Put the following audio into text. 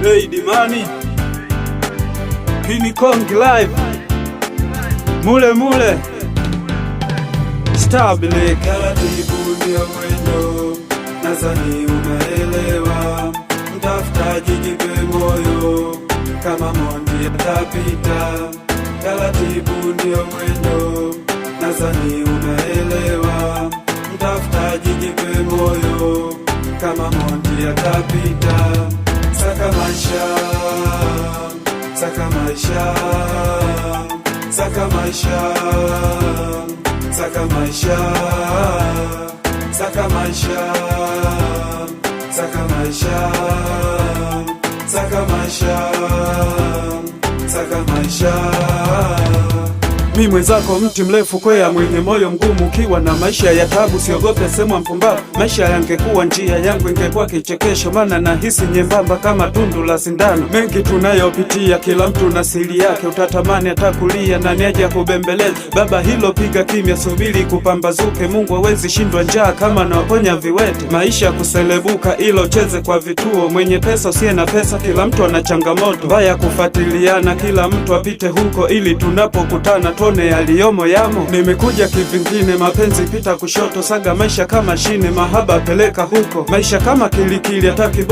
Hey Dimani, King Kong live, mule Stable. Taratibu ndio mwendo, nadhani unaelewa. Mtafutaji jipe moyo, kama Mondi atapita. Taratibu ndio mwendo, nadhani unaelewa. Mtafutaji jipe moyo, kama Mondi atapita. Saka maisha, saka maisha, saka maisha, saka maisha, saka maisha, saka maisha, saka maisha, saka maisha. Mi mwenzako mti mrefu kwea, mwenye moyo mgumu, ukiwa na maisha ya tabu, siogope sema mpumbavu. Maisha yangekuwa njia yangu, ingekuwa kichekesho, maana nahisi nyembamba kama tundu la sindano. Mengi tunayopitia, kila mtu na siri yake, utatamani atakulia na niaje kubembeleza. Baba hilo piga kimya, subiri kupambazuke, Mungu hawezi shindwa njaa kama naponya viwete. Maisha kuselebuka, ilo cheze kwa vituo, mwenye pesa usiye na pesa, kila mtu ana changamoto. Baya kufuatiliana, kila mtu apite huko, ili tunapokutana yaliyomo yamo. Nimekuja kivingine, mapenzi pita kushoto, saga maisha kama shine, mahaba peleka huko. Maisha kama kilikili, hataki